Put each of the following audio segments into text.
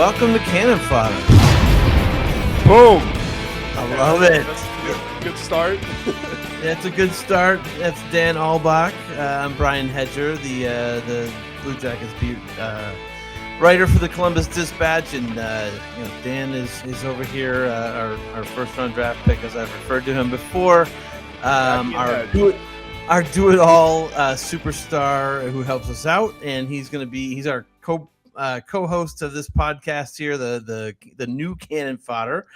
welcome to Cannon Fodder. Boom! I love it. That's a good start. That's a good start. That's Dan Aulbach. I'm Brian Hedger, the Blue Jackets beat writer for the Columbus Dispatch, and Dan is over here, our first round draft pick, as I've referred to him before. Our do-it-all superstar who helps us out, and he's our co-host of this podcast here, the new Cannon Fodder.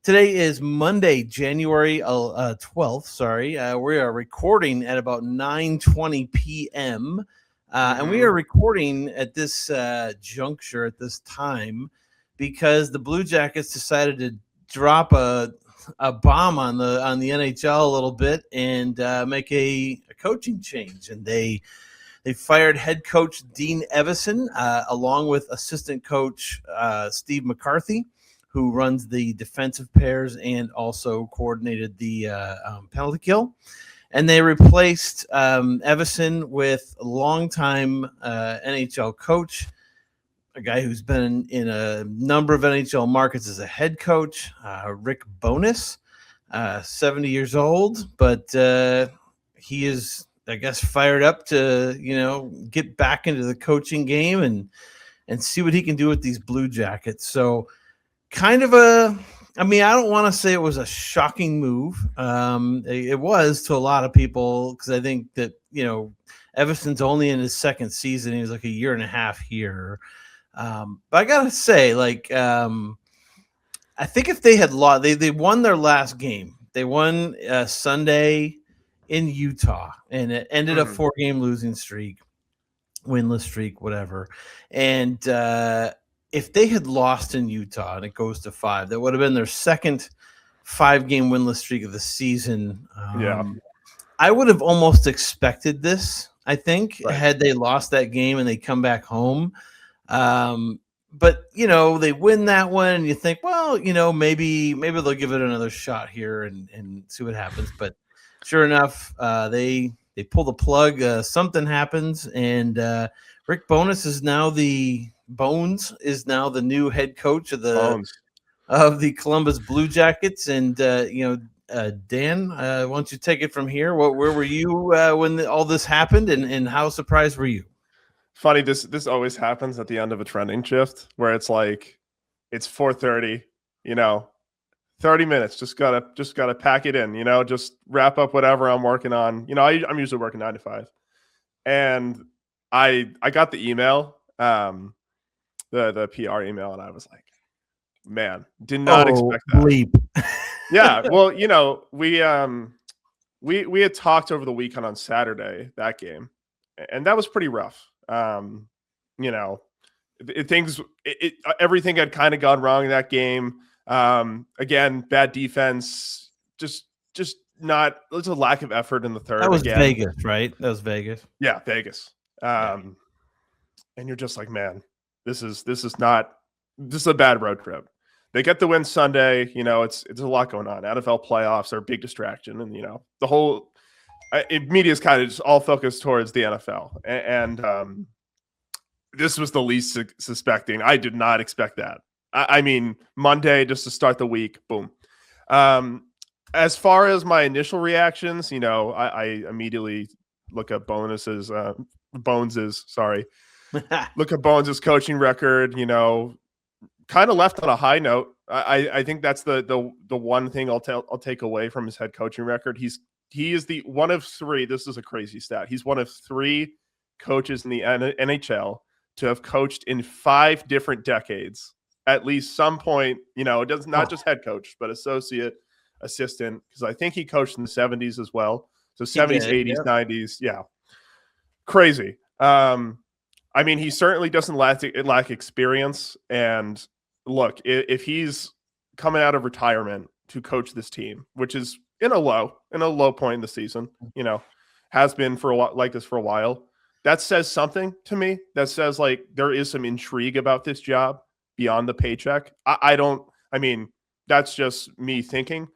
Today is Monday, January 12th. We are recording at about 9:20 p.m. And we are recording at this juncture at this time because the Blue Jackets decided to drop a bomb on the NHL a little bit and make a coaching change, and they fired head coach Dean Evason along with assistant coach Steve McCarthy, who runs the defensive pairs and also coordinated the penalty kill. And they replaced Evason with a longtime NHL coach, a guy who's been in a number of NHL markets as a head coach, Rick Bowness, 70 years old, but he is, I guess, fired up to, get back into the coaching game and see what he can do with these Blue Jackets. So kind of I don't want to say it was a shocking move. It was to a lot of people because I think that, Evason's only in his second season. He was like a year and a half here. But I got to say, I think if they had lost, they won their last game. They won Sunday in Utah, and it ended a 4-game losing streak, winless streak, whatever. And if they had lost in Utah and it goes to 5, that would have been their second 5-game winless streak of the season. I would have almost expected this, I think, had they lost that game and they come back home. But, they win that one and you think, well, maybe they'll give it another shot here and see what happens. But sure enough, they pull the plug. Something happens, and Rick Bowness is now the new head coach of the Columbus Blue Jackets. And Dan, why don't you take it from here? Where were you when all this happened, and how surprised were you? Funny, this always happens at the end of a trending shift where it's like it's 4:30, 30 minutes, just gotta pack it in, just wrap up whatever I'm working on. I'm usually working 9 to 5, and I got the email, the PR email, and I was like, man, did not expect that. Bleep. Yeah, well, we had talked over the weekend on Saturday, that game, and that was pretty rough. Everything had kind of gone wrong in that game. Again, bad defense, just not. There's a lack of effort in the third. That was Vegas, right? That was Vegas. Yeah, Vegas. And you're just like, man, this is a bad road trip. They get the win Sunday. It's a lot going on. NFL playoffs are a big distraction, and the whole media is kind of just all focused towards the NFL. And this was the least suspecting. I did not expect that. I mean, Monday, just to start the week, boom. As far as my initial reactions, I immediately look at Bones's coaching record, kind of left on a high note. I think that's the one thing I'll take away from his head coaching record. He is the one of 3. This is a crazy stat. He's one of 3 coaches in the NHL to have coached in 5 different decades. At least some point, it does not just head coach, but associate, assistant, because I think he coached in the 70s as well. So 70s, 80s, 90s. Yeah. Crazy. He certainly doesn't lack experience. And look, if he's coming out of retirement to coach this team, which is in a low point in the season, has been for a while, like this for a while, that says something to me. That says there is some intrigue about this job beyond the paycheck. That's just me thinking.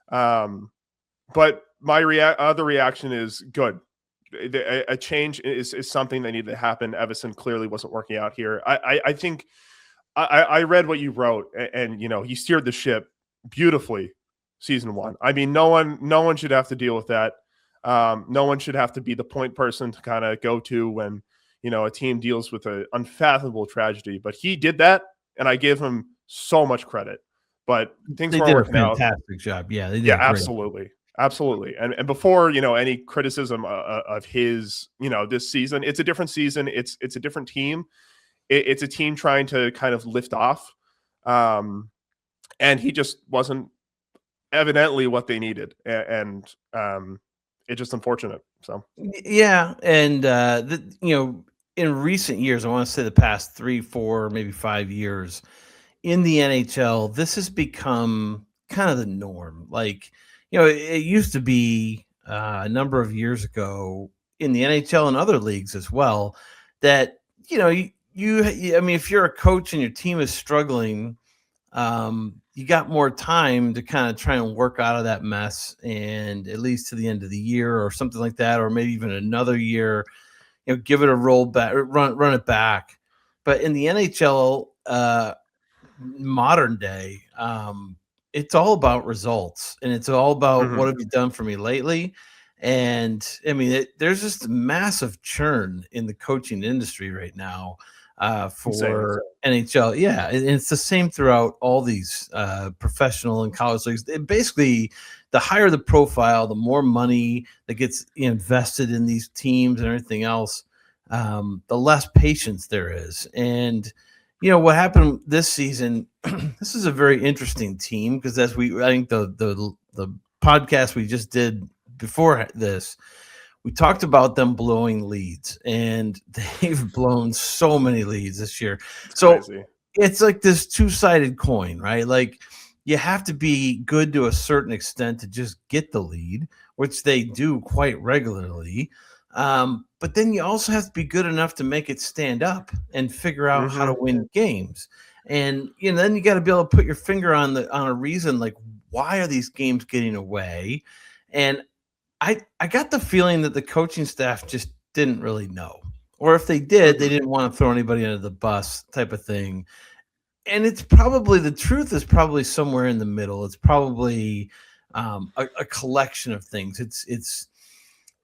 But my other reaction is good. A change is something that needed to happen. Evason clearly wasn't working out here. I think I read what you wrote, and he steered the ship beautifully season 1. I mean, no one should have to deal with that. No one should have to be the point person to kind of go to when a team deals with an unfathomable tragedy. But he did that, and I give him so much credit. But things They weren't did a working out. fantastic job. Yeah, they did. Yeah, a great absolutely. Absolutely. And before, any criticism of his, this season, it's a different season. It's a different team. It's a team trying to kind of lift off. And he just wasn't evidently what they needed. And it's just unfortunate. So, Yeah. And, in recent years, I want to say the past 3, 4, maybe 5 years in the NHL, this has become kind of the norm. Like, it used to be a number of years ago in the NHL and other leagues as well that, I mean, if you're a coach and your team is struggling, you got more time to kind of try and work out of that mess, and at least to the end of the year or something like that, or maybe even another year, give it a roll back, run it back. But in the NHL, modern day, it's all about results, and it's all about what have you done for me lately. And I mean, there's just a massive churn in the coaching industry right now for NHL. Yeah, and it's the same throughout all these professional and college leagues. Basically, the higher the profile, the more money that gets invested in these teams and everything else, the less patience there is. And what happened this season, this is a very interesting team because I think the podcast we just did before this, we talked about them blowing leads, and they've blown so many leads this year. So crazy. It's like this two-sided coin, right? Like you have to be good to a certain extent to just get the lead, which they do quite regularly. But then you also have to be good enough to make it stand up and figure out how to win games. And then you got to be able to put your finger on a reason, like why are these games getting away? And I got the feeling that the coaching staff just didn't really know, or if they did, they didn't want to throw anybody under the bus type of thing. And it's probably the truth is probably somewhere in the middle. It's probably a collection of things. It's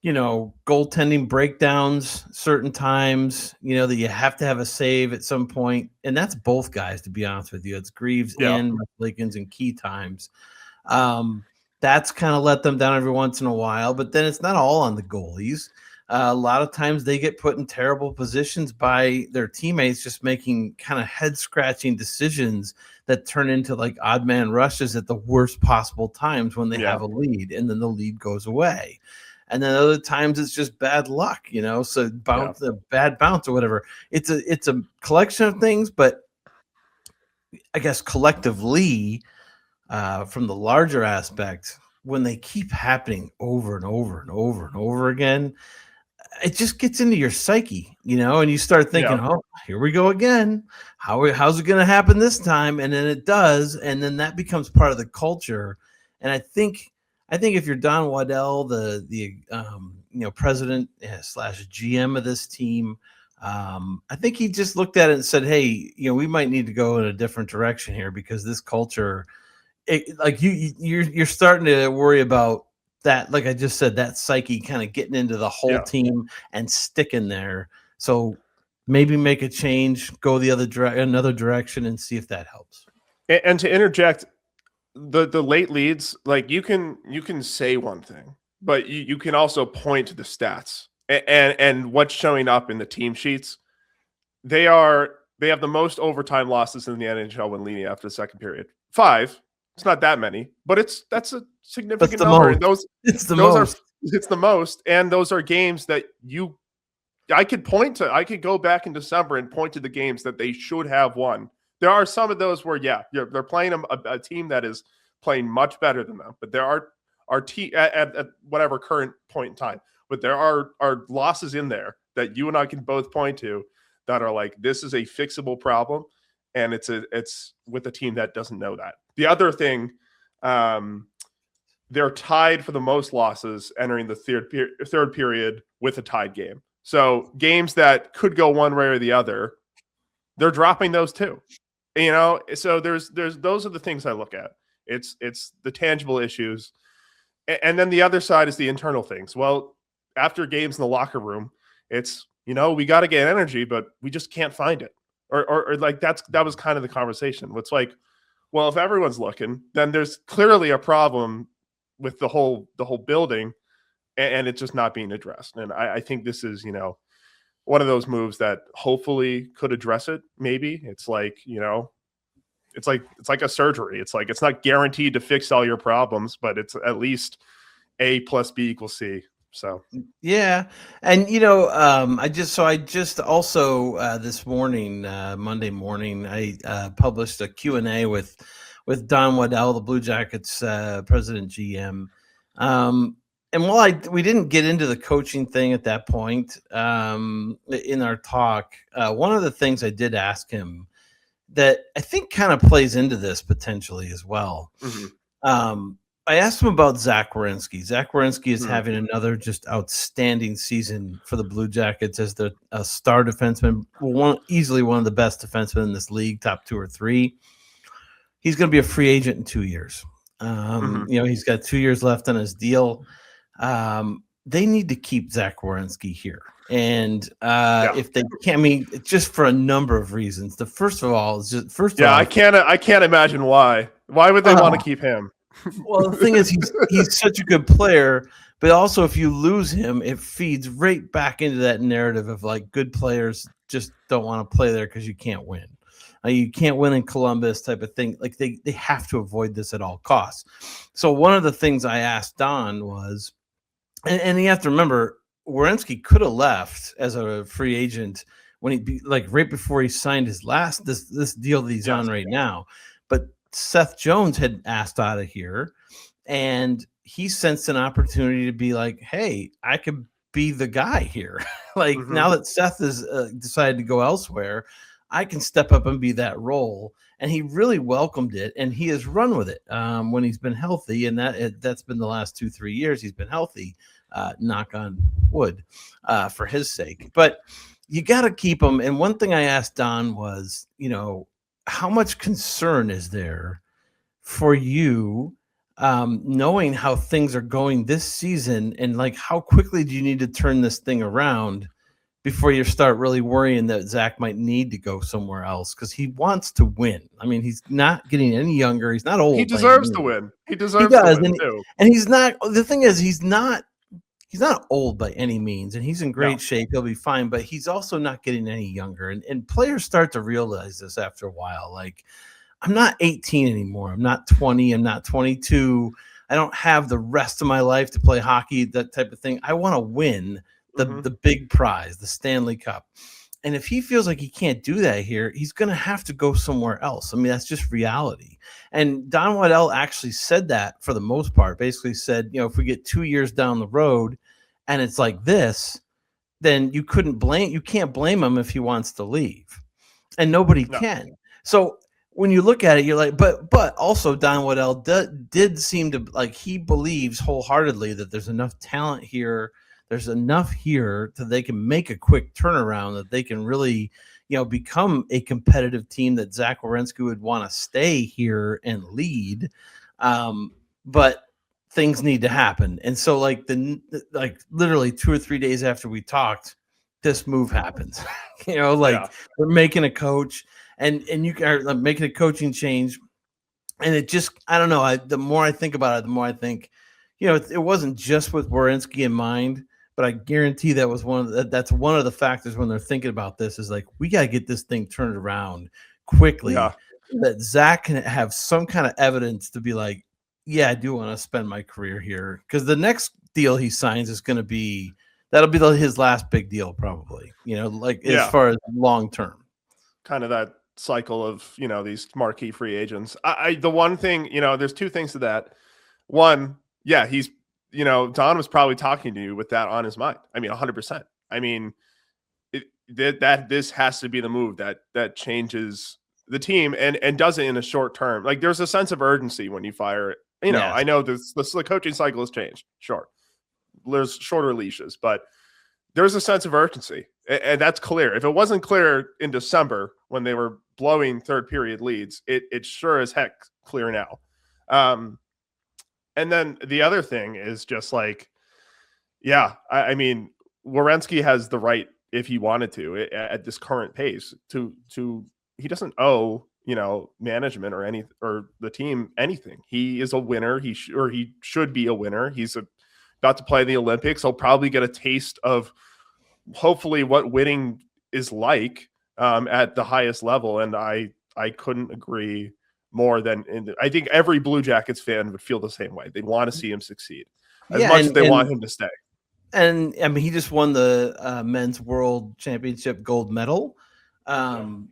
goaltending breakdowns certain times, that you have to have a save at some point. And that's both guys, to be honest with you. It's Greaves and Likens in key times. That's kind of let them down every once in a while, but then it's not all on the goalies. A lot of times they get put in terrible positions by their teammates, just making kind of head scratching decisions that turn into like odd man rushes at the worst possible times when they have a lead, and then the lead goes away. And then other times it's just bad luck, so the bad bounce or whatever. It's a collection of things, but I guess collectively, from the larger aspect, when they keep happening over and over and over and over again, it just gets into your psyche, and you start thinking, oh, here we go again. How's it going to happen this time? And then it does. And then that becomes part of the culture. And I think if you're Don Waddell, the president / GM of this team, I think he just looked at it and said, hey, we might need to go in a different direction here, because this culture, you're starting to worry about that. Like I just said, that psyche kind of getting into the whole team and sticking there. So maybe make a change, go the another direction, and see if that helps. And to interject, the late leads, like you can say one thing, but you can also point to the stats and what's showing up in the team sheets. They have the most overtime losses in the NHL when leading after the second period. 5. It's not that many, but that's a significant number. And it's the most. And those are games that I could go back in December and point to the games that they should have won. There are some of those where, they're playing a team that is playing much better than them, but there are at whatever current point in time, but there are losses in there that you and I can both point to that are like, this is a fixable problem. And it's with a team that doesn't know that. The other thing, they're tied for the most losses entering the third period with a tied game. So games that could go one way or the other, they're dropping those too. So there's those are the things I look at. It's the tangible issues. And then the other side is the internal things. Well, after games in the locker room, it's, we got to get energy, but we just can't find it. Or like that was kind of the conversation. It's like, well, if everyone's looking, then there's clearly a problem with the whole building, and it's just not being addressed. And I think this is, one of those moves that hopefully could address it. Maybe it's like, it's like a surgery. It's like, it's not guaranteed to fix all your problems, but it's at least A plus B equals C. So, yeah. And, I just also this morning, Monday morning, I published a Q&A with Don Waddell, the Blue Jackets president GM. And while we didn't get into the coaching thing at that point in our talk, one of the things I did ask him that I think kind of plays into this potentially as well. Mm-hmm. I asked him about Zach Werenski. Zach Werenski is having another just outstanding season for the Blue Jackets as the star defenseman, easily one of the best defensemen in this league, top 2 or 3. He's going to be a free agent in 2 years. He's got 2 years left on his deal. They need to keep Zach Werenski here. And if they can't, just for a number of reasons. The first of all is I can't imagine why. Why would they want to keep him? Well, the thing is, he's such a good player, but also if you lose him, it feeds right back into that narrative of like good players just don't want to play there because you can't win. You can't win in Columbus type of thing. Like they have to avoid this at all costs. So one of the things I asked Don was, and you have to remember, Werenski could have left as a free agent when right before he signed his last this deal that he's on right now. But Seth Jones had asked out of here, and he sensed an opportunity to be like, hey, I could be the guy here. Now that Seth has decided to go elsewhere, I can step up and be that role. And he really welcomed it, and he has run with it when he's been healthy, and that's been the last 2-3 years he's been healthy. Knock on wood for his sake. But you got to keep him. And one thing I asked Don was, how much concern is there for you knowing how things are going this season, and like how quickly do you need to turn this thing around before you start really worrying that Zach might need to go somewhere else because he wants to win. I mean, he's not getting any younger. He's not old. He deserves to win. He deserves to win too. And he's not. The thing is, he's not old by any means, and he's in great shape. He'll be fine, but he's also not getting any younger. And players start to realize this after a while. Like, I'm not 18 anymore. I'm not 20. I'm not 22. I don't have the rest of my life to play hockey, that type of thing. I want to win the big prize, the Stanley Cup. And if he feels like he can't do that here, he's going to have to go somewhere else. I mean, that's just reality. And Don Waddell actually said that for the most part, basically said, if we get 2 years down the road and it's like this, then you can't blame him if he wants to leave. And nobody can. So when you look at it, you're like, but also Don Waddell did seem to, like, he believes wholeheartedly that there's enough talent here. There's enough here that they can make a quick turnaround, that they can really, become a competitive team, that Zach Werenski would want to stay here and lead. But things need to happen. And so literally 2 or 3 days after we talked, this move happens. We're making a coach and you are making a coaching change. And it just, I don't know. The more I think about it, the more I think, it wasn't just with Werenski in mind. But I guarantee that's one of the factors when they're thinking about this is like, we got to get this thing turned around quickly. Yeah. That Zach can have some kind of evidence to be like, yeah, I do want to spend my career here. Because the next deal he signs is going to be, that'll be his last big deal probably, as far as long term. Kind of that cycle of, these marquee free agents. The one thing, there's 2 things to that. One, he's, Don was probably talking to you with that on his mind. I mean, 100%. I mean, this has to be the move that changes the team and does it in a short term. Like, there's a sense of urgency when you fire it. I know the coaching cycle has changed. Sure, there's shorter leashes, but there's a sense of urgency, and that's clear. If it wasn't clear in December when they were blowing third period leads, it sure as heck clear now. And then the other thing is just like, yeah, I mean, Werenski has the right, if he wanted to, at this current pace, to he doesn't owe, you know, management or the team anything. He is a winner. He should be a winner. He's about to play the Olympics. He'll probably get a taste of hopefully what winning is like at the highest level. And I couldn't agree more than I think every Blue Jackets fan would feel the same way. They'd want to see him succeed as much as they want him to stay. And I mean, he just won the men's world championship gold medal, you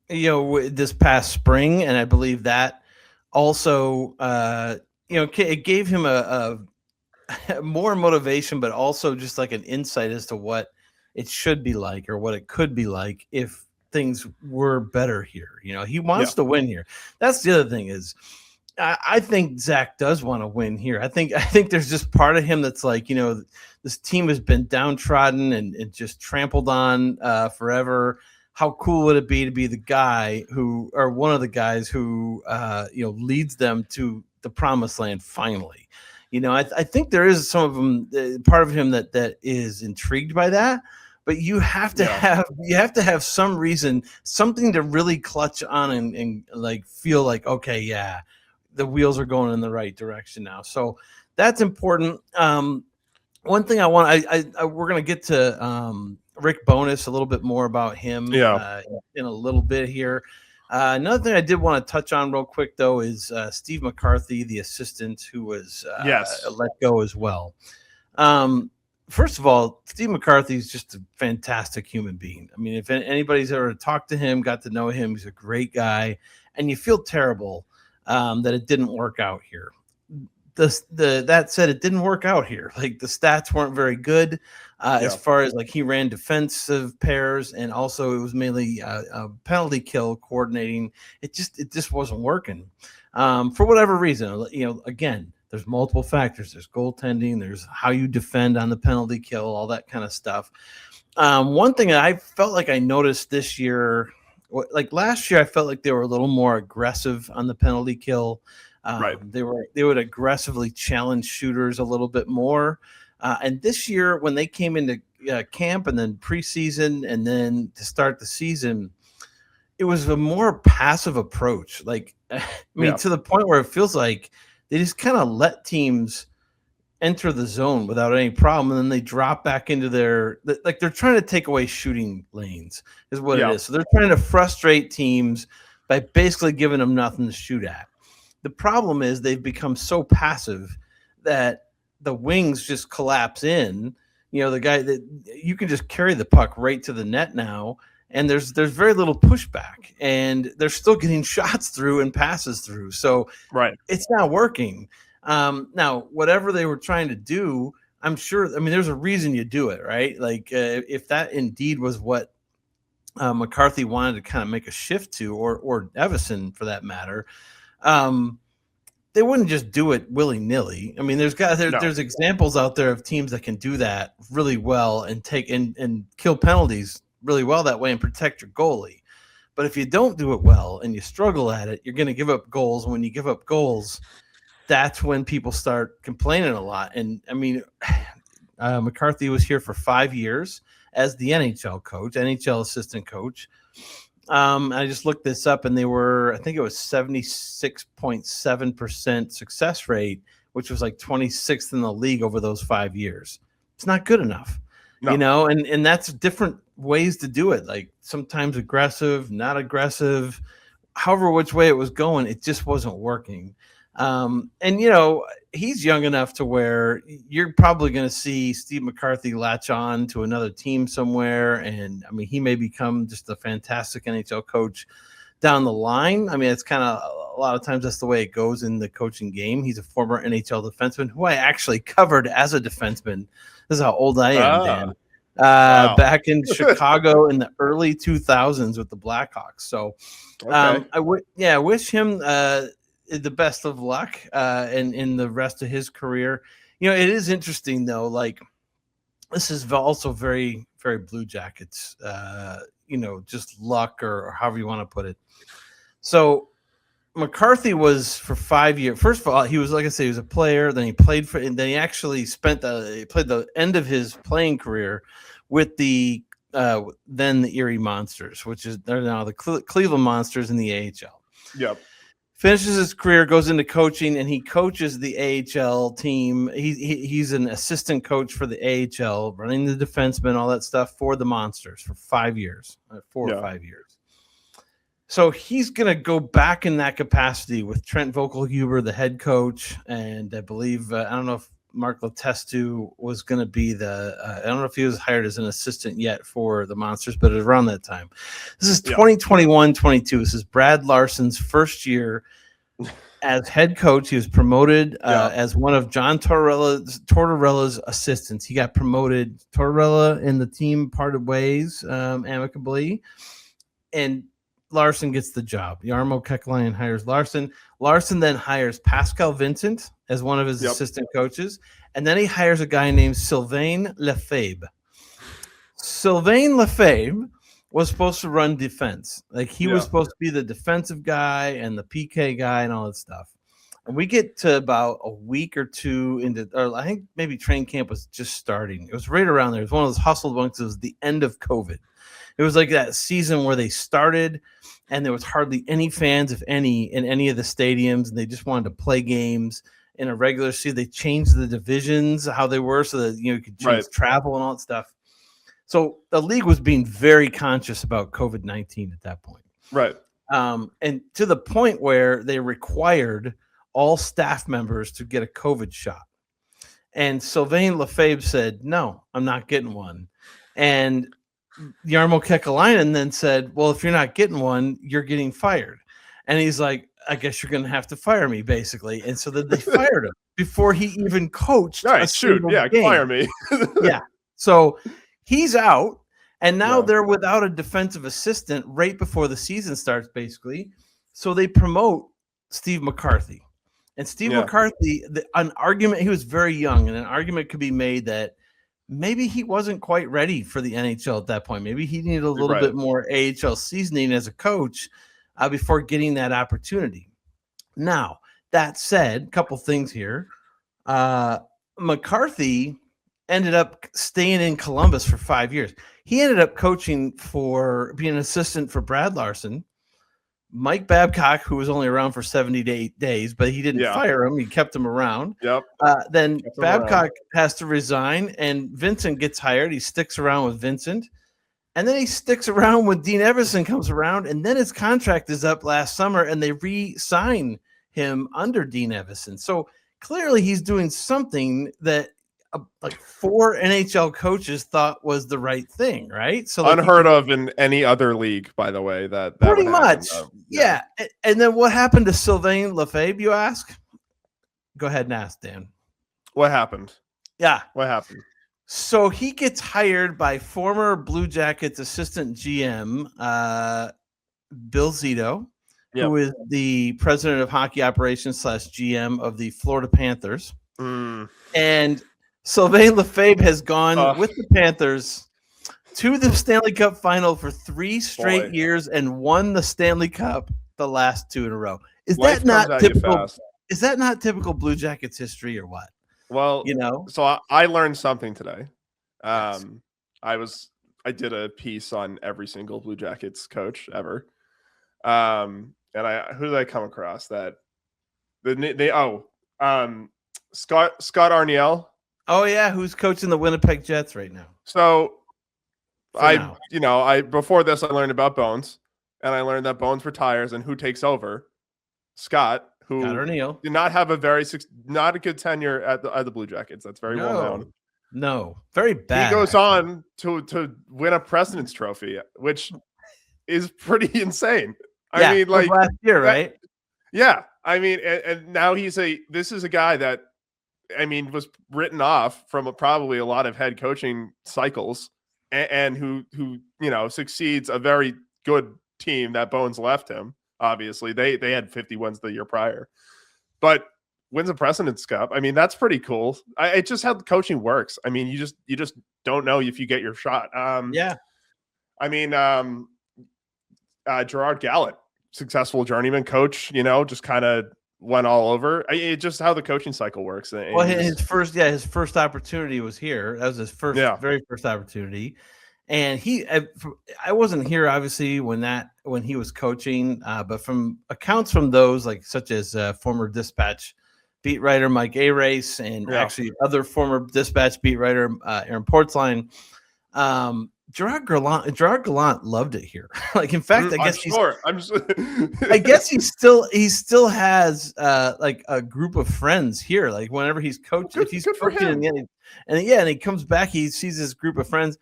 know, this past spring. And I believe that also, you know, it gave him a more motivation, but also just like an insight as to what it should be like or what it could be like if things were better here. You know, he wants to win here. That's the other thing is I think Zach does want to win here. I think there's just part of him that's like, you know, this team has been downtrodden and just trampled on forever. How cool would it be to be the guy who, or one of the guys who, you know, leads them to the promised land finally? You know, I think there is some of them, part of him that is intrigued by that. But you have to have some reason, something to really clutch on and like feel like, okay, yeah, the wheels are going in the right direction now. So that's important. One thing I want, we're going to get to Rick Bowness a little bit more about him in a little bit here. Another thing I did want to touch on real quick, though, is Steve McCarthy, the assistant who was let go as well. First of all, Steve McCarthy is just a fantastic human being. I mean, if anybody's ever talked to him, got to know him, he's a great guy. And you feel terrible that it didn't work out here. That said, it didn't work out here. Like, the stats weren't very good as far as, like, he ran defensive pairs, and also it was mainly a penalty kill coordinating. It just wasn't working for whatever reason. You know, again, there's multiple factors. There's goaltending. There's how you defend on the penalty kill, all that kind of stuff. One thing I felt like I noticed this year, like last year, I felt like they were a little more aggressive on the penalty kill. They would aggressively challenge shooters a little bit more. And this year, when they came into camp and then preseason and then to start the season, it was a more passive approach. Like, I mean, to the point where it feels like they just kind of let teams enter the zone without any problem, and then they drop back into they're trying to take away shooting lanes is what it is. So they're trying to frustrate teams by basically giving them nothing to shoot at. The problem is they've become so passive that the wings just collapse in. You know, the guy that you can just carry the puck right to the net now, and there's very little pushback, and they're still getting shots through and passes through. So it's not working. Now, whatever they were trying to do, I'm sure, I mean, there's a reason you do it, right? Like if that indeed was what McCarthy wanted to kind of make a shift to, or Evason for that matter, they wouldn't just do it willy-nilly. I mean, there's examples out there of teams that can do that really well and take and kill penalties really well that way and protect your goalie. But if you don't do it well and you struggle at it, you're going to give up goals. And when you give up goals, that's when people start complaining a lot. And I mean, McCarthy was here for 5 years as the NHL assistant coach. I just looked this up, and they were, I think it was 76.7% success rate, which was like 26th in the league over those 5 years. It's not good enough, you know, and that's different ways to do it. Like sometimes aggressive, not aggressive, however which way it was going, it just wasn't working. And, you know, he's young enough to where you're probably going to see Steve McCarthy latch on to another team somewhere. And, I mean, he may become just a fantastic NHL coach down the line. I mean, it's kind of a lot of times that's the way it goes in the coaching game. He's a former NHL defenseman who I actually covered as a defenseman. This is how old I am, Dan. Back in Chicago in the early 2000s with the Blackhawks. So I wish him the best of luck in the rest of his career. You know, it is interesting though, like this is also very, very Blue Jackets, just luck or however you want to put it. So McCarthy was for 5 years. First of all, he was, like I say, he was a player. Then he played for, and then he actually played the end of his playing career with the then the Erie Monsters, which is they're now the Cleveland Monsters in the AHL. Yep. Finishes his career, goes into coaching, and he coaches the AHL team. He's an assistant coach for the AHL, running the defensemen, all that stuff for the Monsters for 5 years, 4 or 5 years. So he's going to go back in that capacity with Trent Vogelhuber, the head coach, and I believe I don't know if Mark Letestu was going to be I don't know if he was hired as an assistant yet for the Monsters, but it was around that time. This is 2021-22. This is Brad Larsen's first year as head coach. He was promoted as one of John Tortorella's assistants. He got promoted. Tortorella and the team parted ways amicably, and Larsen gets the job. Jarmo Kekalainen hires Larsen. Larsen then hires Pascal Vincent as one of his assistant coaches. And then he hires a guy named Sylvain Lefebvre. Sylvain Lefebvre was supposed to run defense. Like he was supposed to be the defensive guy and the PK guy and all that stuff. And we get to about a week or two into, or I think maybe training camp was just starting. It was right around there. It was one of those hustled ones. It was the end of COVID. It was like that season where they started and there was hardly any fans, if any, in any of the stadiums. And they just wanted to play games in a regular season. They changed the divisions, how they were, so that you could change travel and all that stuff. So the league was being very conscious about COVID-19 at that point. Right. And to the point where they required all staff members to get a COVID shot. And Sylvain Lefebvre said, no, I'm not getting one. And Jarmo Kekalainen then said, well, if you're not getting one, you're getting fired. And he's like, I guess you're going to have to fire me, basically. And so then they fired him before he even coached. Game. Fire me. So he's out, and now they're without a defensive assistant right before the season starts, basically. So they promote Steve McCarthy. And Steve McCarthy, an argument, he was very young, and an argument could be made that maybe he wasn't quite ready for the NHL at that point. Maybe he needed a little bit more AHL seasoning as a coach before getting that opportunity. Now, that said, a couple things here. McCarthy ended up staying in Columbus for 5 years. He ended up coaching for being an assistant for Brad Larsen, Mike Babcock, who was only around for 70 to 8 days, but he didn't fire him. He kept him around. Then Babcock has to resign, and Vincent gets hired. He sticks around with Vincent. And then he sticks around when Dean Evason comes around, and then his contract is up last summer, and they re-sign him under Dean Evason. So clearly he's doing something that like 4 NHL coaches thought was the right thing, right? So like unheard of in any other league, by the way. That pretty much, And then what happened to Sylvain Lefebvre? You ask. Go ahead and ask, Dan. What happened? What happened? So he gets hired by former Blue Jackets assistant GM Bill Zito, who is the president of hockey operations / GM of the Florida Panthers, and Sylvain Lefebvre has gone with the Panthers to the Stanley Cup final for 3 straight years and won the Stanley Cup the last 2 in a row. Is that not typical? Is that not typical Blue Jackets history or what? Well, so I learned something today. I did a piece on every single Blue Jackets coach ever. And who did I come across that Scott Arniel. Oh yeah, who's coaching the Winnipeg Jets right now? So before this I learned about Bones, and I learned that Bones retires, and who takes over? Scott, who did not have not a good tenure at the Blue Jackets. That's very well known. No, very bad. He goes on to win a President's Trophy, which is pretty insane. I mean, like last year, right? Yeah, I mean, and now this is a guy that, I mean, was written off from probably a lot of head coaching cycles, and who succeeds a very good team that Bones left him. Obviously, they had 50 wins the year prior, but wins a President's Cup. I mean, that's pretty cool. It's just how the coaching works. I mean, you just don't know if you get your shot. Yeah. I mean, Gerard Gallant, successful journeyman coach, just kind of went all over. It's just how the coaching cycle works. Well, his first opportunity was here. That was his very first opportunity. And I wasn't here obviously when he was coaching, but from accounts from those, like such as former Dispatch beat writer Mike Arace and actually other former Dispatch beat writer Aaron Portzline, Gerard Gallant loved it here. Like, in fact, I guess I guess he still has like a group of friends here. Like whenever he's coaching, if he's coaching and he comes back, he sees this group of friends.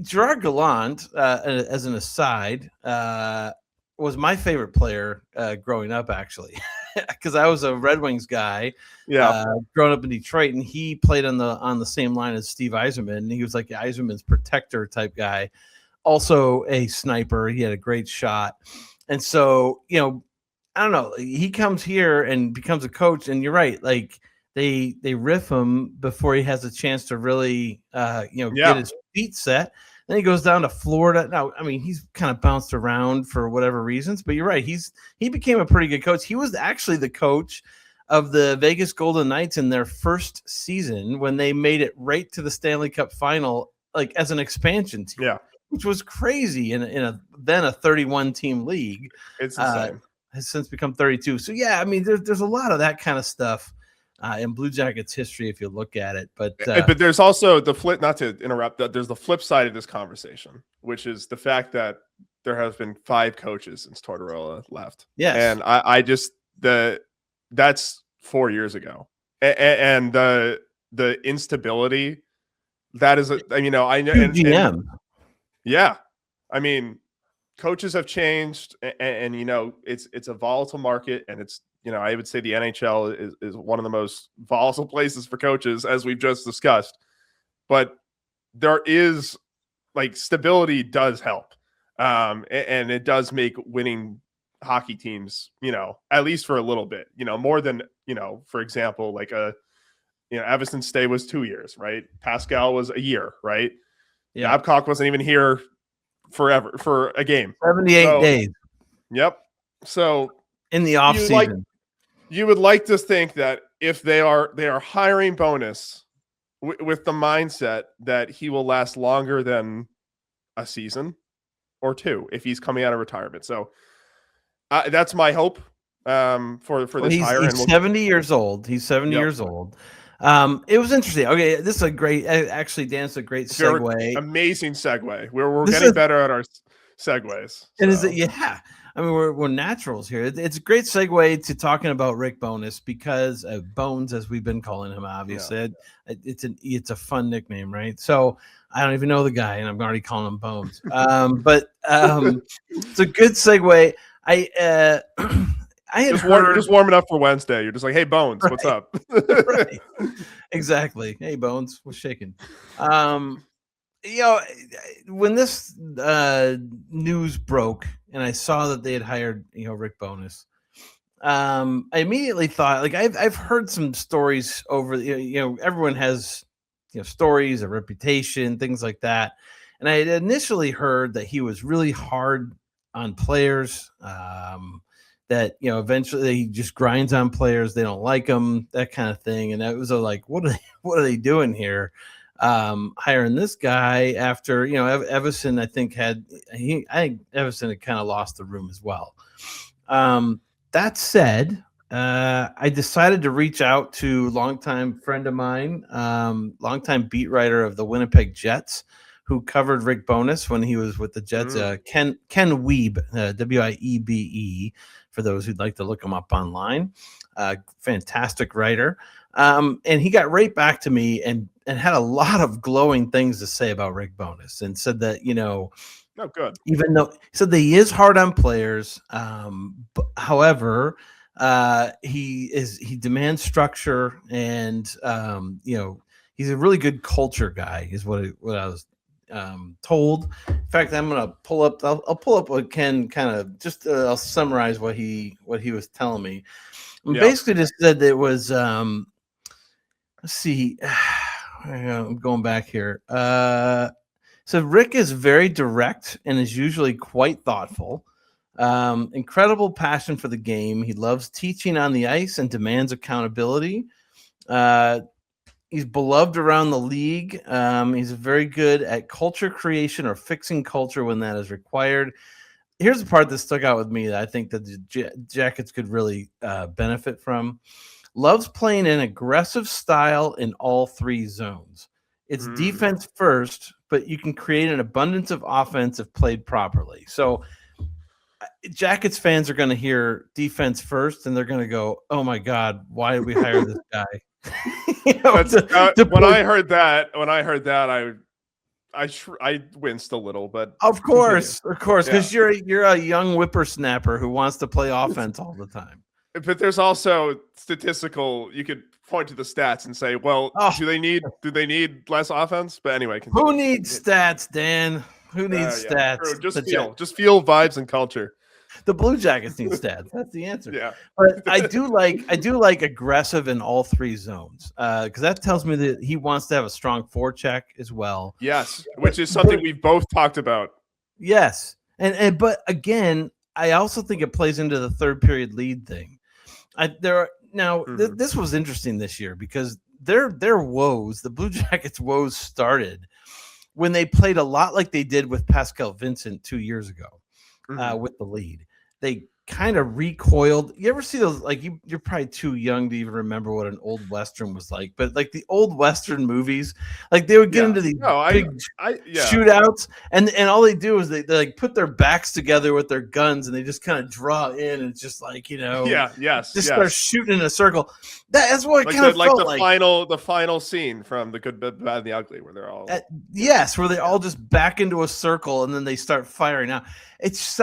Gerard Gallant, as an aside, was my favorite player growing up, actually, because I was a Red Wings guy. Growing up in Detroit, and he played on the same line as Steve Yzerman. And he was like Yzerman's protector type guy, also a sniper. He had a great shot, and so I don't know. He comes here and becomes a coach, and you're right, like. They riff him before he has a chance to really, get his feet set. Then he goes down to Florida. Now, I mean, he's kind of bounced around for whatever reasons, but you're right. He became a pretty good coach. He was actually the coach of the Vegas Golden Knights in their first season when they made it right to the Stanley Cup final, like as an expansion team. Yeah, which was crazy in a 31 team league. It's insane. Has since become 32. So yeah, I mean, there's a lot of that kind of stuff. In Blue Jackets history, if you look at it, but there's also the flip. Not to interrupt, that there's the flip side of this conversation, which is the fact that there has been 5 coaches since Tortorella left. Yes, and I just that's 4 years ago, and the instability that is. I know, GM. Yeah, I mean, coaches have changed, and it's a volatile market, and it's. I would say the NHL is one of the most volatile places for coaches, as we've just discussed. But there is, like, stability does help. And it does make winning hockey teams, at least for a little bit, more than, for example, like Evason's stay was 2 years, right? Pascal was a year, right? Yeah. Babcock wasn't even here forever for a game. 78 days. Yep. So in the off season. You would like to think that if they are hiring Bowness with the mindset that he will last longer than a season or 2 if he's coming out of retirement. So that's my hope for this hire. He's 70 years old. He's 70 years old. It was interesting. Okay, this is a great. Actually, Dan, it's a great segue. Amazing segue. We're getting better at our segues. And is it? Yeah. I mean, we're naturals here. It's a great segue to talking about Rick Bowness because of Bones, as we've been calling him. Obviously, it's a fun nickname, right? So I don't even know the guy, and I'm already calling him Bones. But it's a good segue. I had you're just warming up for Wednesday. You're just like, hey, Bones, what's up? Right. Exactly. Hey, Bones, what's shaking? When this news broke and I saw that they had hired, Rick Bowness, I immediately thought, like, I've heard some stories over, everyone has, stories, a reputation, things like that. And I had initially heard that he was really hard on players, that, eventually he just grinds on players. They don't like him, that kind of thing. And it was like, what are they doing here? Hiring this guy after, Evason, I think Evason had kind of lost the room as well. That said, I decided to reach out to longtime friend of mine, longtime beat writer of the Winnipeg Jets, who covered Rick Bowness when he was with the Jets, Ken Wiebe, Wiebe, for those who'd like to look him up online. Fantastic writer. And he got right back to me and had a lot of glowing things to say about Rick Bowness, and said that, good. Even though he said that he is hard on players, however, he demands structure, and he's a really good culture guy, is what I was told. In fact, I'm gonna pull up. I'll pull up what Ken kind of just. I'll summarize what he was telling me. And basically just said that it was, let's see, I'm going back here. So Rick is very direct and is usually quite thoughtful. Incredible passion for the game. He loves teaching on the ice and demands accountability. He's beloved around the league. He's very good at culture creation or fixing culture when that is required. Here's the part that stuck out with me that I think that the Jackets could really benefit from. Loves playing an aggressive style in all three zones. It's defense first, but you can create an abundance of offense if played properly. So Jackets fans are going to hear defense first, and they're going to go, "Oh my God, why did we hire this guy?" When I heard that, I winced a little, but of course, because you're a young whippersnapper who wants to play offense all the time. But there's also statistical. You could point to the stats and say, "Well, do they need less offense?" But anyway, who needs stats, Dan? Who needs stats? True. Just feel vibes and culture. The Blue Jackets need stats. That's the answer. Yeah, but I do like aggressive in all three zones because that tells me that he wants to have a strong forecheck as well. Yes, which is something we've both talked about. Yes, but again, I also think it plays into the third period lead thing. This was interesting this year because their woes, the Blue Jackets' woes, started when they played a lot like they did with Pascal Vincent 2 years ago. With the lead, they kind of recoiled. You ever see those? Like you're probably too young to even remember what an old Western was like, but like the old Western movies, like they would get into these big shootouts, and all they do is they like put their backs together with their guns, and they just kind of draw in, and it's just like start shooting in a circle. That's what it kind of felt like. The final scene from The Good, Bad, and the Ugly, where they're all where they all just back into a circle, and then they start firing out. That's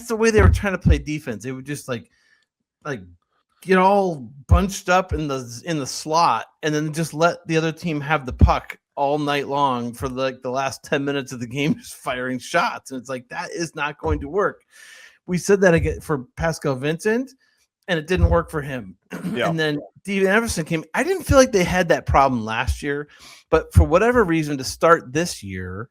the way they were trying to play defense. They would just like get all bunched up in the slot, and then just let the other team have the puck all night long for the last 10 minutes of the game, just firing shots. And it's like, that is not going to work. We said that again for Pascal Vincent, and it didn't work for him. Yeah. And then Dean Evason came. I didn't feel like they had that problem last year, but for whatever reason, to start this year,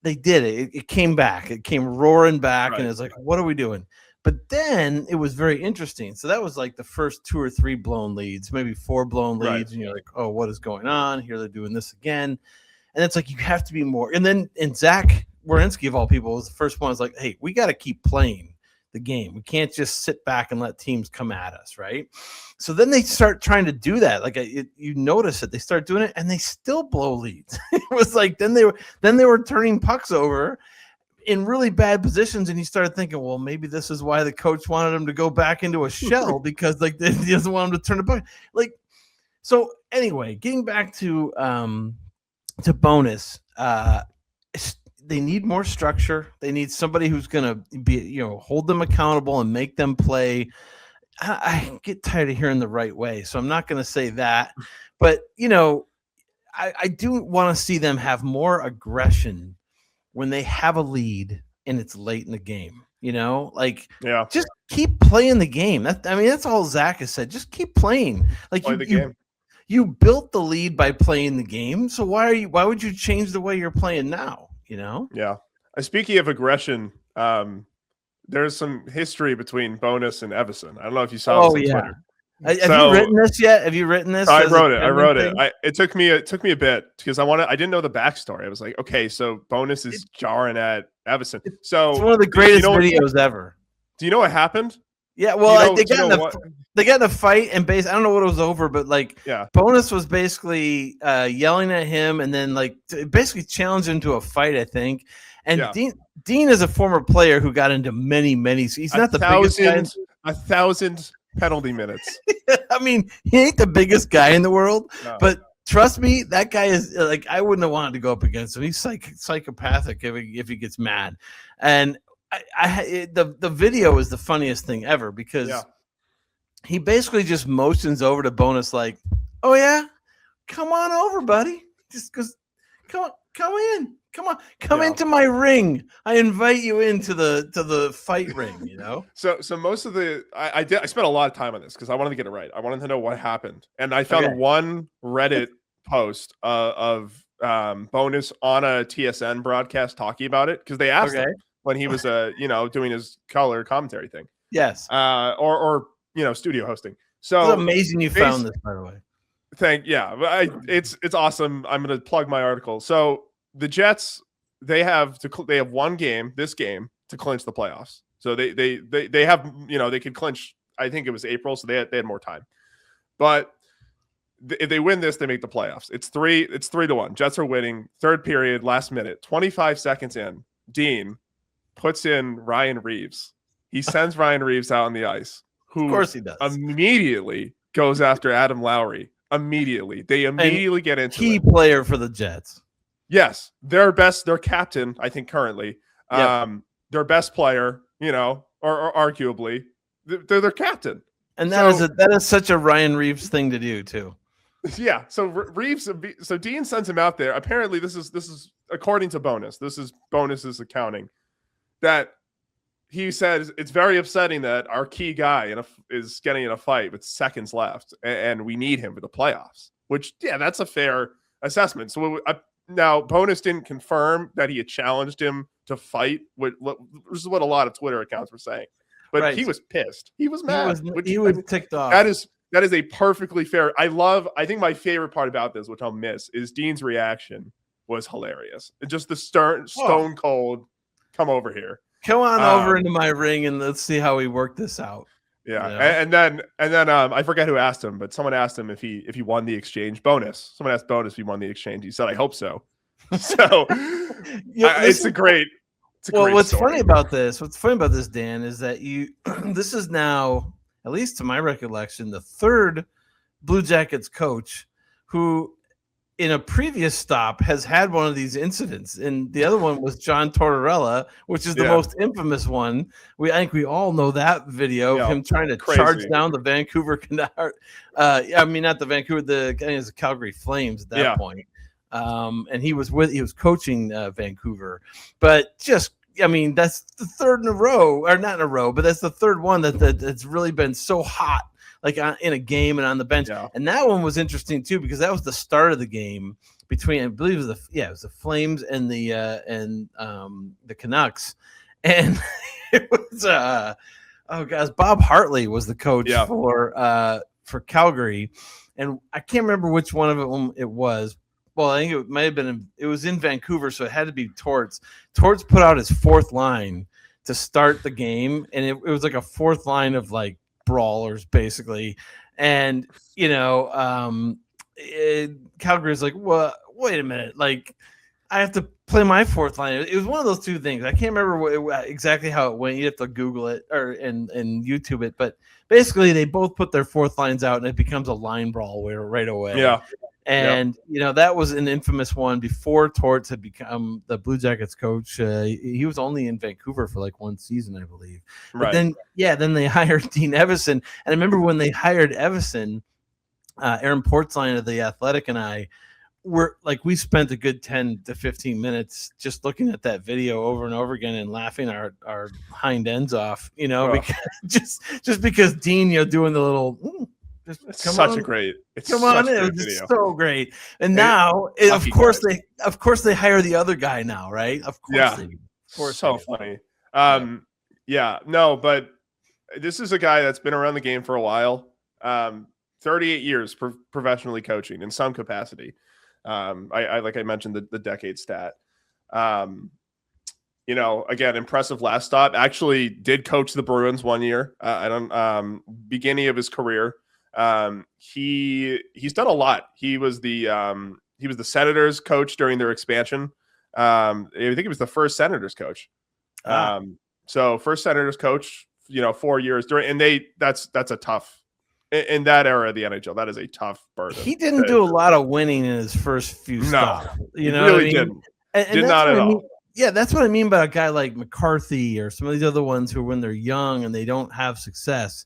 they did it. It came back. It came roaring back, and it's like, what are we doing? But then it was very interesting. So that was like the first 2 or 3 blown leads, maybe 4 blown leads, and you're like, oh, what is going on here? They're doing this again, and it's like you have to be more. And Zach Werenski, of all people, was the first one. Was like, hey, we got to keep playing the game. We can't just sit back and let teams come at us, right? So then they start trying to do that. Like you notice it, they start doing it, and they still blow leads. It was like then they were turning pucks over in really bad positions, and you started thinking, well, maybe this is why the coach wanted him to go back into a shell because like he doesn't want him to turn the puck. Like, so anyway, getting back to Bowness, they need more structure. They need somebody who's going to be, hold them accountable and make them play. I get tired of hearing the right way, so I'm not going to say that. But, I do want to see them have more aggression when they have a lead and it's late in the game. Just keep playing the game. That's all Zach has said. Just keep playing. Like play the game. You built the lead by playing the game. So why would you change the way you're playing now? Yeah. Speaking of aggression, there's some history between Bowness and Evason. I don't know if you saw this on Twitter. Have you written this yet? Have you written this? I wrote it. It took me a bit because I didn't know the backstory. I was like, okay, so Bowness is jarring at Evason. So it's one of the greatest videos ever. Do you know what happened? Yeah, well, they got in a fight, and I don't know what it was over, but Bowness was basically yelling at him, and then basically challenged him to a fight, I think. And Dean is a former player who got into many. He's not the biggest guy. 1,000 penalty minutes. I mean, he ain't the biggest guy in the world, but trust me, that guy is I wouldn't have wanted to go up against him. He's psychopathic if he gets mad, and. The video is the funniest thing ever because he basically just motions over to Bowness like, oh yeah, come on over, buddy. Just goes, come on. Come in. Come on. Come into my ring. I invite you into the fight ring, you know? So most of I spent a lot of time on this because I wanted to get it right. I wanted to know what happened. And I found one Reddit post of Bowness on a TSN broadcast talking about it because they asked him when he was doing his color commentary thing. Yes. Or studio hosting. So it's amazing you found this, by the way. It's awesome. I'm going to plug my article. So the Jets, they have one game, this game, to clinch the playoffs. So they have, they could clinch. I think it was April, so they had more time. But if they win this, they make the playoffs. It's 3-1. Jets are winning. Third period, last minute, 25 seconds in. Dean puts in Ryan Reeves. He sends Ryan Reeves out on the ice, who of course he does. Immediately goes after Adam Lowry. Immediately, they immediately get into key player for the Jets. Yes, their captain, I think currently, their best player, or arguably, they're their captain. And that is such a Ryan Reeves thing to do too. Yeah. So Dean sends him out there. Apparently, this is according to Bowness. This is Bowness's accounting that he says it's very upsetting that our key guy is getting in a fight with seconds left, and we need him for the playoffs. Which, that's a fair assessment. So now Bowness didn't confirm that he had challenged him to fight. This is what a lot of Twitter accounts were saying, but he was pissed. He was mad. He was ticked off. That is a perfectly fair. I think my favorite part about this, which I'll miss, is Dean's reaction was hilarious. Just the stone cold, come over here. Come on over into my ring and let's see how we work this out. Yeah, and then I forget who asked him, but someone asked him if he won the exchange. Bowness. Someone asked Bowness if he won the exchange. He said, "I hope so." So it's a great. What's funny about this, Dan, is that this is now, at least to my recollection, the third Blue Jackets coach who, in a previous stop, has had one of these incidents, and the other one was John Tortorella, which is the most infamous one. I think we all know that video of him trying to charge down the Vancouver Canard. Not the Vancouver, the Calgary Flames at that point. And he was coaching Vancouver, but that's the third in a row, or not in a row, but that's the third one that's really been so hot. Like in a game and on the bench, and that one was interesting too because that was the start of the game between, I believe it was the Flames and the Canucks, and it was Bob Hartley was the coach for Calgary, and I can't remember which one of them it was. Well, I think it might have been. It was in Vancouver, so it had to be Torts. Torts put out his fourth line to start the game, and it was like a fourth line of like brawlers basically, and Calgary's like, well, wait a minute, like I have to play my fourth line. It was one of those two things. I can't remember exactly how it went. You have to Google it and YouTube it, but basically they both put their fourth lines out and it becomes a line brawl right away. And that was an infamous one before Torts had become the Blue Jackets coach. He was only in Vancouver for like one season, I believe. But then they hired Dean Evason. And I remember when they hired Evason, Aaron Portzline of The Athletic and I we spent a good 10 to 15 minutes just looking at that video over and over again and laughing our hind ends off, because, just because Dean, doing the little. It's such a great video. It's so great. And now, of course they hire the other guy now, right? Of course they do. Of course, so funny. But this is a guy that's been around the game for a while. 38 years professionally coaching in some capacity. I like I mentioned the decade stat. Again, impressive last stop. Actually did coach the Bruins 1 year. Beginning of his career. He's done a lot. He was the Senators coach during their expansion. I think he was the first Senators coach. So first Senators coach, 4 years during, and that's a tough in that era of the NHL. That is a tough burden. He didn't do a lot of winning in his first few stops. He really didn't. Did not at all. Yeah, that's what I mean by a guy like McCarthy or some of these other ones who, when they're young and they don't have success,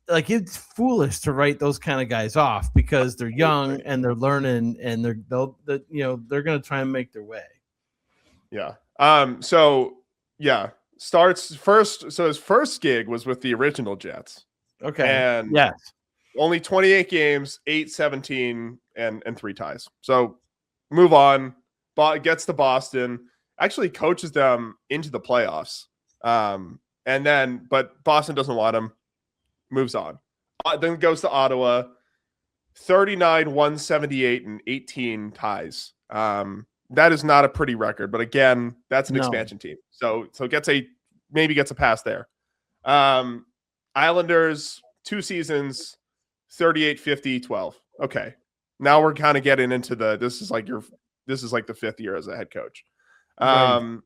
like it's foolish to write those kind of guys off because they're young and they're learning and they're going to try and make their way. Yeah. So yeah, starts first. So his first gig was with the original Jets. Okay. And yes, only 28 games, 8-17, and 3 ties. So move on. Gets to Boston. Actually coaches them into the playoffs. But Boston doesn't want him. Moves on. Then goes to Ottawa. 39, 178, and 18 ties. That is not a pretty record, but again, that's an expansion team. So gets a pass there. Islanders, 2 seasons, 38, 50, 12. Okay. Now we're kind of getting into this is like the 5th year as a head coach. Right.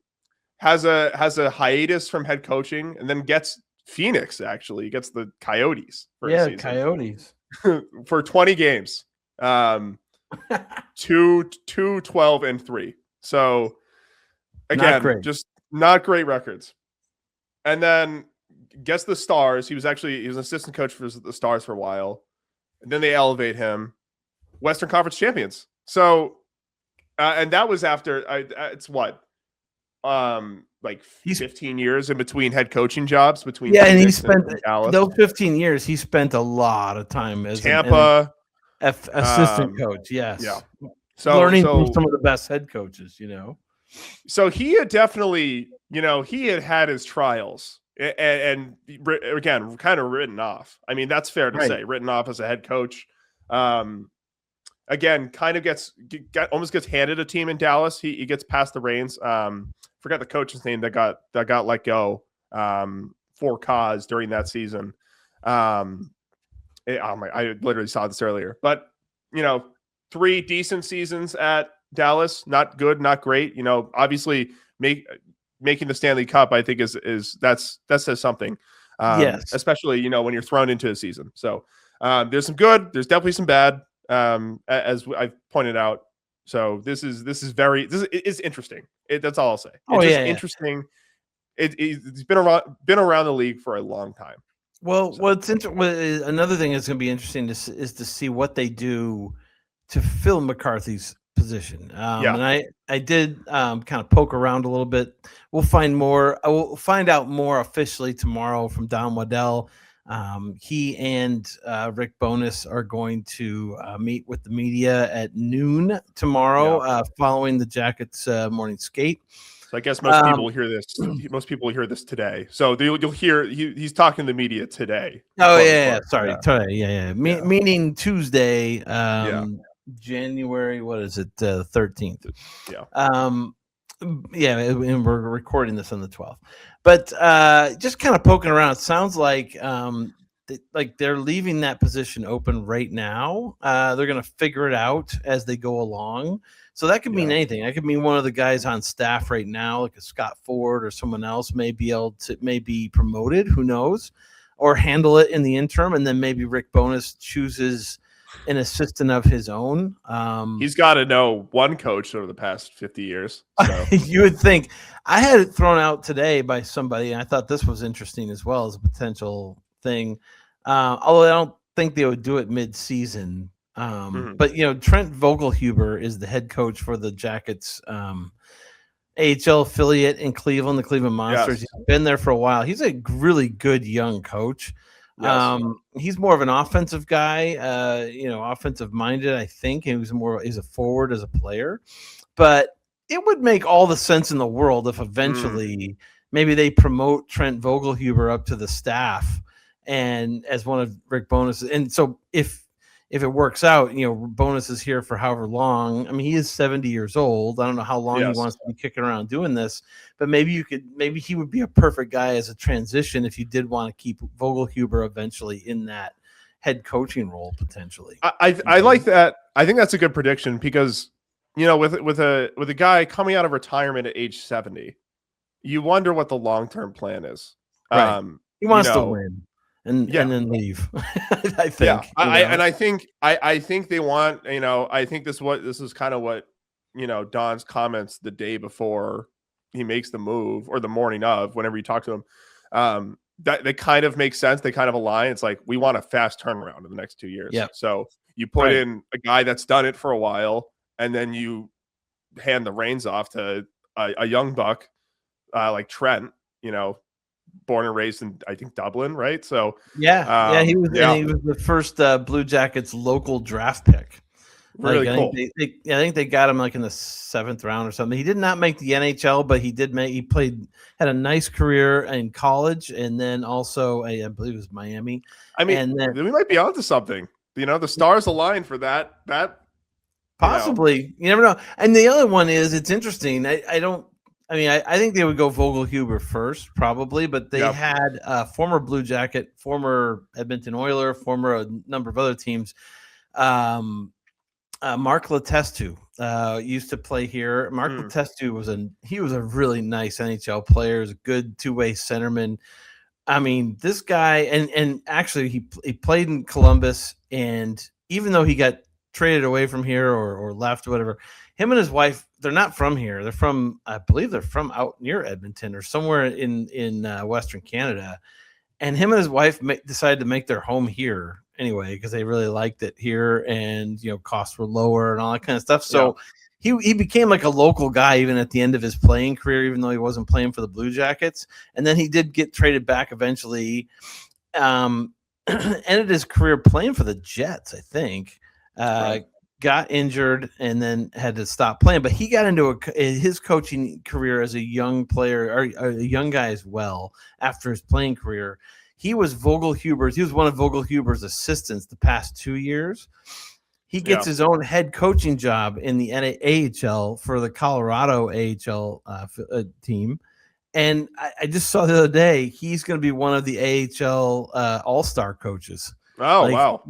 Has a hiatus from head coaching and then gets Phoenix, actually. He gets the Coyotes for a season. Coyotes. For 20 games. 2, 12, and 3. So again, just not great records. And then gets the Stars. He was an assistant coach for the Stars for a while. And then they elevate him. Western Conference champions. So, and that was after it's what? Like 15 years in between head coaching jobs between and Phoenix he spent and Dallas. Those 15 years. He spent a lot of time as Tampa assistant coach. Yes, yeah. So learning from some of the best head coaches. So he had definitely, he had his trials and again, kind of written off. I mean, that's fair to say, written off as a head coach. Again, kind of almost gets handed a team in Dallas. He gets past the reins. Forgot the coach's name that got let go for cause during that season. I literally saw this earlier, but 3 decent seasons at Dallas, not good, not great. Obviously making the Stanley Cup, I think that says something. Yes, especially when you're thrown into a season. So there's some good, there's definitely some bad, as I've pointed out. So this is interesting. That's all I'll say. It's interesting. It's been around the league for a long time. Well, another thing that's going to be interesting is to see what they do to fill McCarthy's position. And I did kind of poke around a little bit. We'll find more. I will find out more officially tomorrow from Don Waddell. He and Rick Bowness are going to meet with the media at noon tomorrow, following the Jackets morning skate. So I guess most people will hear this. Most people will hear this today. So you'll hear he's talking to the media today. Sorry, today. Meaning Tuesday, January. What is it? 13th. Yeah. And we're recording this on the 12th. But just kind of poking around, it sounds like they're leaving that position open right now. They're going to figure it out as they go along. So that could mean anything. That could mean one of the guys on staff right now, like a Scott Ford or someone else, may be promoted. Who knows? Or handle it in the interim, and then maybe Rick Bowness chooses an assistant of his own. He's got to know one coach over the past 50 years. So. You would think. I had it thrown out today by somebody, and I thought this was interesting as well as a potential thing. Although I don't think they would do it mid-season. But Trent Vogelhuber is the head coach for the Jackets AHL affiliate in Cleveland, the Cleveland Monsters. Yes. He's been there for a while. He's a really good young coach. Yes. He's more of an offensive guy, offensive minded, I think. He's a forward as a player, but it would make all the sense in the world if eventually maybe they promote Trent Vogelhuber up to the staff and as one of Rick Bowness. And so if it works out, Bowness is here for however long. I mean, he is 70 years old. I don't know how long he wants to be kicking around doing this, but maybe he would be a perfect guy as a transition if you did want to keep Vogelhuber eventually in that head coaching role potentially. I like that. I think that's a good prediction because, with a guy coming out of retirement at age 70, you wonder what the long-term plan is. Right. He wants to win. And then leave. I think. Yeah, I think they want. I think this is kind of what Don's comments the day before he makes the move or the morning of, whenever you talk to him. that they kind of make sense. They kind of align. It's like we want a fast turnaround in the next 2 years. Yep. So you put in a guy that's done it for a while, and then you hand the reins off to a young buck like Trent, born and raised in, I think, Dublin, right? So he was the first Blue Jackets local draft pick. Really cool. I think they got him like in the 7th round or something. He did not make the NHL, but he had a nice career in college, and then also I believe it was Miami. I mean, and then, we might be onto something. The stars align for that. Possibly, you never know. And the other one is, it's interesting. I think they would go Vogelhuber first, probably, but they had a former Blue Jacket, former Edmonton Oiler, former a number of other teams. Mark Letestu used to play here. Mark Letestu was a really nice NHL player. He was a good two-way centerman. I mean, this guy, and actually he played in Columbus, and even though he got traded away from here or left or whatever, him and his wife, they're not from here. They're from, I believe they're from out near Edmonton or somewhere in Western Canada. And him and his wife decided to make their home here anyway, because they really liked it here, and costs were lower and all that kind of stuff. So he became like a local guy even at the end of his playing career, even though he wasn't playing for the Blue Jackets. And then he did get traded back eventually. Ended his career playing for the Jets, I think. Got injured and then had to stop playing. But he got into his coaching career as a young player, or a young guy as well, after his playing career. He was one of Vogelhuber's assistants the past 2 years. He gets his own head coaching job in the AHL for the Colorado AHL team. And I just saw the other day, he's going to be one of the AHL all-star coaches. Oh, wow.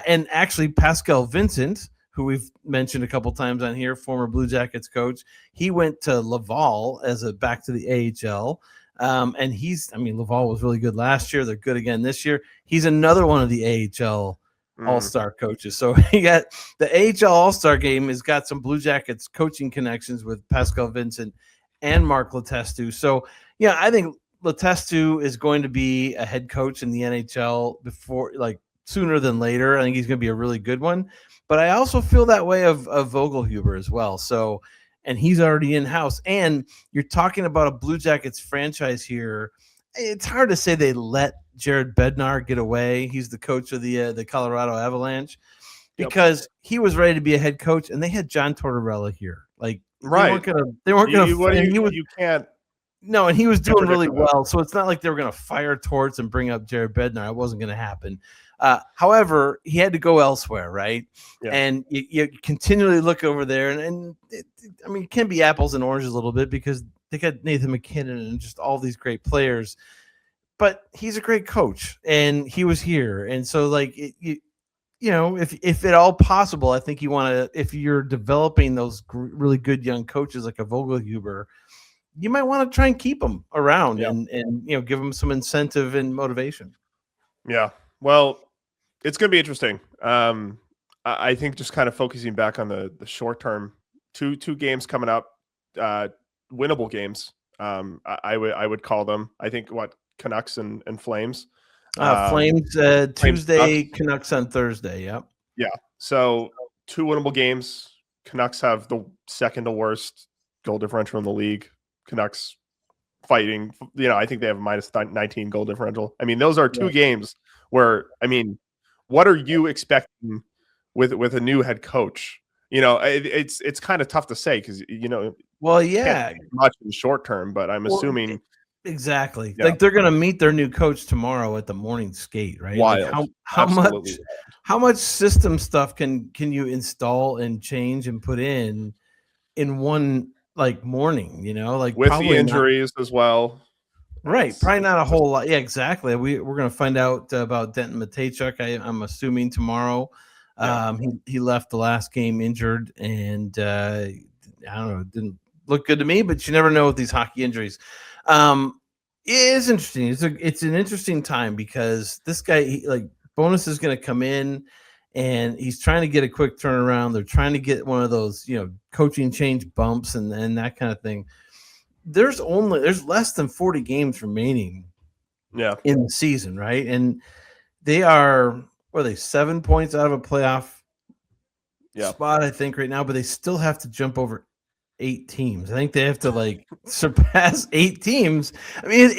And actually Pascal Vincent, who we've mentioned a couple times on here, former Blue Jackets coach, he went to Laval back to the AHL. And Laval was really good last year. They're good again this year. He's another one of the AHL all-star coaches. So he got the AHL all-star game has got some Blue Jackets coaching connections with Pascal Vincent and Mark Letestu. So, I think Letestu is going to be a head coach in the NHL sooner than later. I think he's going to be a really good one. But I also feel that way of Vogelhuber as well. So, and he's already in-house. And you're talking about a Blue Jackets franchise here. It's hard to say they let Jared Bednar get away. He's the coach of the Colorado Avalanche, because he was ready to be a head coach, and they had John Tortorella here. They weren't gonna. You can't. No, and he was doing really well. So it's not like they were going to fire Torts and bring up Jared Bednar. It wasn't going to happen. However, he had to go elsewhere, right? Yeah. And you continually look over there, and it can be apples and oranges a little bit, because they got Nathan McKinnon and just all these great players. But he's a great coach, and he was here. And so, if at all possible, I think you want to, if you're developing those really good young coaches like a Vogelhuber, you might want to try and keep them around and give them some incentive and motivation. Yeah. Well, it's going to be interesting. I think just kind of focusing back on the short term, two games coming up, winnable games. I would call them. I think Canucks and Flames. Flames Tuesday, Canucks on Thursday. Yep. Yeah. So 2 winnable games. Canucks have the second to worst goal differential in the league. Canucks fighting, I think they have a minus 19 goal differential. Those are 2 games where, what are you expecting with a new head coach? It's kind of tough to say, because can't much in the short term, but I'm assuming exactly they're going to meet their new coach tomorrow at the morning skate, right? Wild. How much system stuff can you install and change and put in one morning, with the injuries as well, right? Probably not a whole lot. Yeah, exactly. We're going to find out about Denton Matejchuk. I'm assuming tomorrow. He left the last game injured, and I don't know, it didn't look good to me, but you never know with these hockey injuries. It is interesting. It's an interesting time, because this guy, Bowness, is going to come in, and he's trying to get a quick turnaround. They're trying to get one of those, coaching change bumps and that kind of thing. There's less than 40 games remaining Yeah. in the season, right? And they are 7 points out of a playoff spot, I think, right now, but they still have to jump over 8 teams. I think they have to like surpass 8 teams. I mean,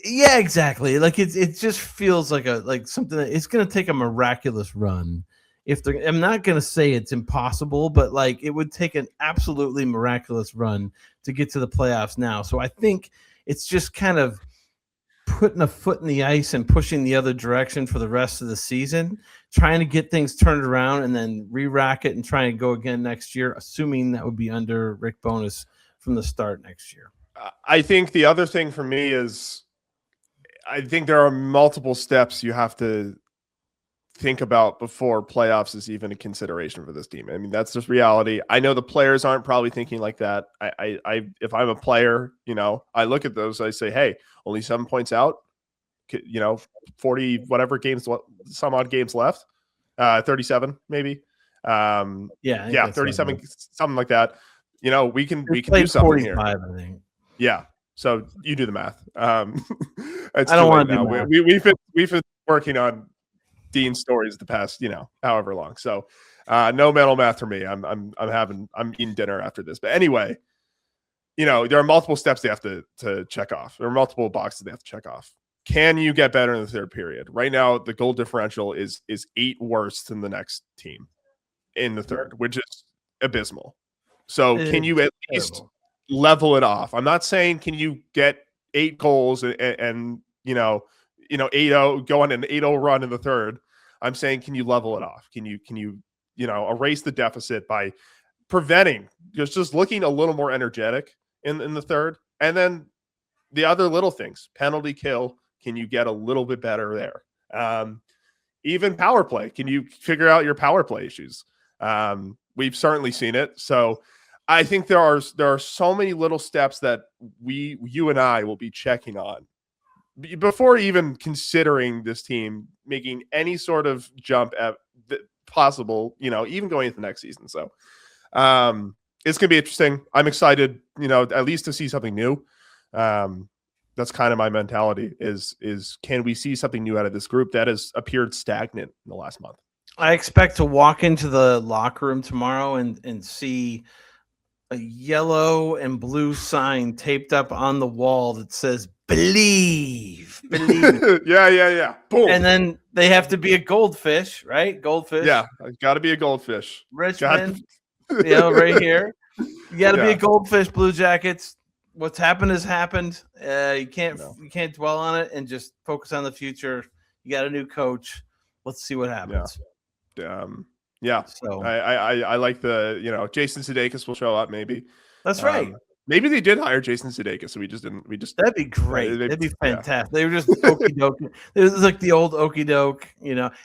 yeah, exactly. Like it just feels like something that it's going to take a miraculous run. I'm not going to say it's impossible, but like it would take an absolutely miraculous run to get to the playoffs now. So I think it's just kind of putting a foot in the ice and pushing the other direction for the rest of the season, trying to get things turned around and then re-rack it and try and go again next year, assuming that would be under Rick Bowness from the start next year. I think the other thing for me is I think there are multiple steps you have to think about before playoffs is even a consideration for this team. I mean, that's just reality. I know the players aren't probably thinking like that. If I'm a player, I look at those, I say, hey, only 7 points out, 40 whatever games, some odd games left, 37 maybe. Yeah, 37, something like that. We can do something here. I think. Yeah. So you do the math. I don't want to do math. We've been working on Dean's stories the past, however long. So no mental math for me. I'm eating dinner after this. But anyway, there are multiple steps they have to check off. There are multiple boxes they have to check off. Can you get better in the third period? Right now, the goal differential is 8 worse than the next team in the third, which is abysmal. So can you at least level it off? I'm not saying can you get 8 goals and 8-0, go on an 8-0 run in the third. I'm saying, can you level it off? Can you erase the deficit by preventing, just looking a little more energetic in the third? And then the other little things, penalty kill, can you get a little bit better there? Even power play, can you figure out your power play issues? We've certainly seen it. So I think there are so many little steps that you and I will be checking on before even considering this team making any sort of jump at possible, even going into the next season. So it's going to be interesting. I'm excited, at least to see something new. That's kind of my mentality is can we see something new out of this group that has appeared stagnant in the last month? I expect to walk into the locker room tomorrow and see a yellow and blue sign taped up on the wall that says believe. Yeah. Boom. And then they have to be a goldfish, right? Goldfish. Yeah, got to be a goldfish. Richmond, right here. You got to be a goldfish, Blue Jackets. What's happened has happened. You can't dwell on it and just focus on the future. You got a new coach. Let's see what happens. Yeah. So I like the Jason Sudeikis will show up maybe. That's right. Maybe they did hire Jason Sudeikis, so that'd be great. That'd be fantastic. They were just okey doke. It was like the old okey doke,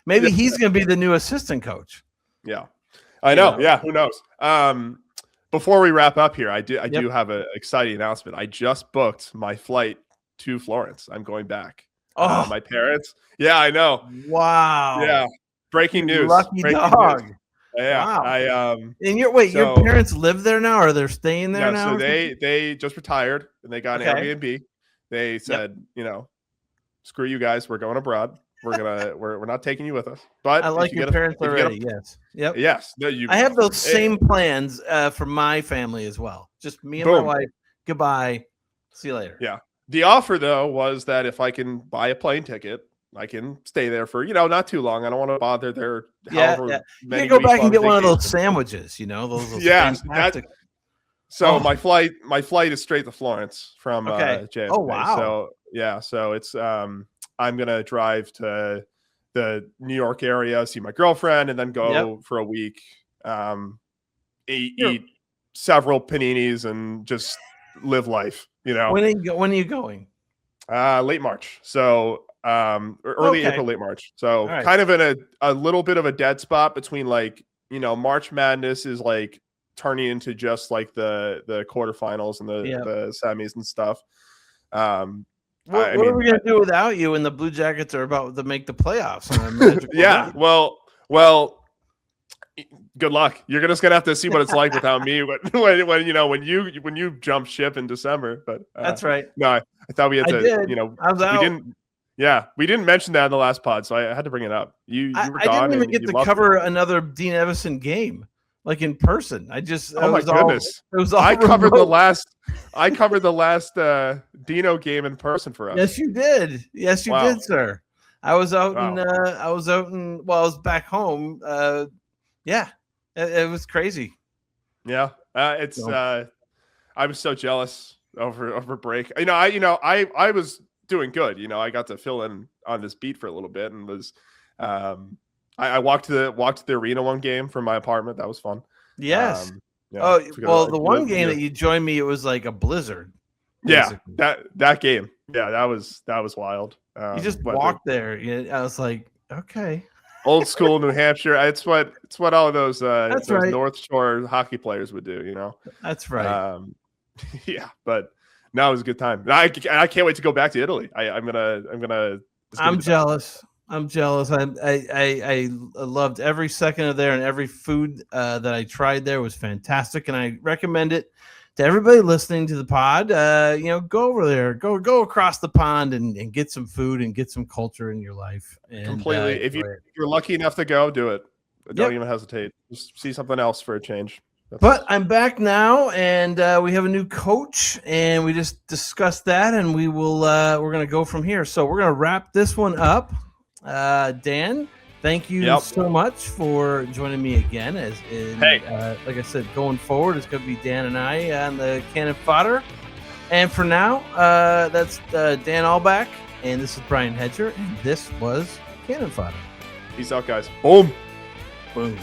Maybe he's gonna be the new assistant coach. Yeah. I know. Yeah, who knows? Before we wrap up here, I do have an exciting announcement. I just booked my flight to Florence. I'm going back. Oh, my parents. Yeah, I know. Wow. Yeah. Breaking news. Lucky dog. News. Yeah. Wow. And your parents live there now, or they're staying there now? So they just retired and they got an Airbnb. They said, screw you guys, we're going abroad. We're not taking you with us. But I like your parents already. Yes. Yep. Yes. No, I have those same plans for my family as well. Just me and my wife. Goodbye. See you later. Yeah. The offer though was that if I can buy a plane ticket, I can stay there for not too long. I don't want to bother their however many. You can go back and get one of those sandwiches. Those fantastic. So my flight is straight to Florence from JFK. Oh wow. So so it's I'm gonna drive to the New York area, see my girlfriend, and then go for a week. Eat several paninis and just live life. When are you going? Late March. So early April, late March. So kind of in a little bit of a dead spot between March Madness is like turning into just like the quarterfinals and the semis and stuff. What are we gonna do without you? And the Blue Jackets are about to make the playoffs. Well, Good luck. You're just gonna have to see what it's like without me when you jump ship in December. But that's right. No, I thought we had to. I was out. We didn't. Yeah, we didn't mention that in the last pod, so I had to bring it up. You were gone. I didn't even get to cover another Dean Evason game, like in person. I just my goodness, it was all I covered the last Dino game in person for us. Yes, you did. Yes, you did, sir. I was out I was back home. Yeah, it was crazy. Yeah, I was so jealous over break. I was doing good. I got to fill in on this beat for a little bit, and was I walked to the arena one game from my apartment. That was fun. Yes. The one game that you joined me, it was like a blizzard. Basically. Yeah, that game. Yeah, that was wild. You just walked there. I was like, okay. Old school New Hampshire. It's what all of those right. North Shore hockey players would do. That's right. Yeah, but no, it was a good time. I can't wait to go back to Italy. I'm gonna. I'm jealous. I'm jealous. I loved every second of there, and every food that I tried there was fantastic, and I recommend it to everybody listening to the pod. Go over there, go across the pond and get some food and get some culture in your life. And, completely. If you're lucky enough to go, do it. Don't even hesitate. Just see something else for a change. But I'm back now, and we have a new coach, and we just discussed that, and we're going to go from here. So we're going to wrap this one up. Dan, thank you so much for joining me again. Like I said, going forward, it's going to be Dan and I on the Cannon Fodder. And for now, that's Dan Aulbach, and this is Brian Hedger, and this was Cannon Fodder. Peace out, guys. Boom. Boom.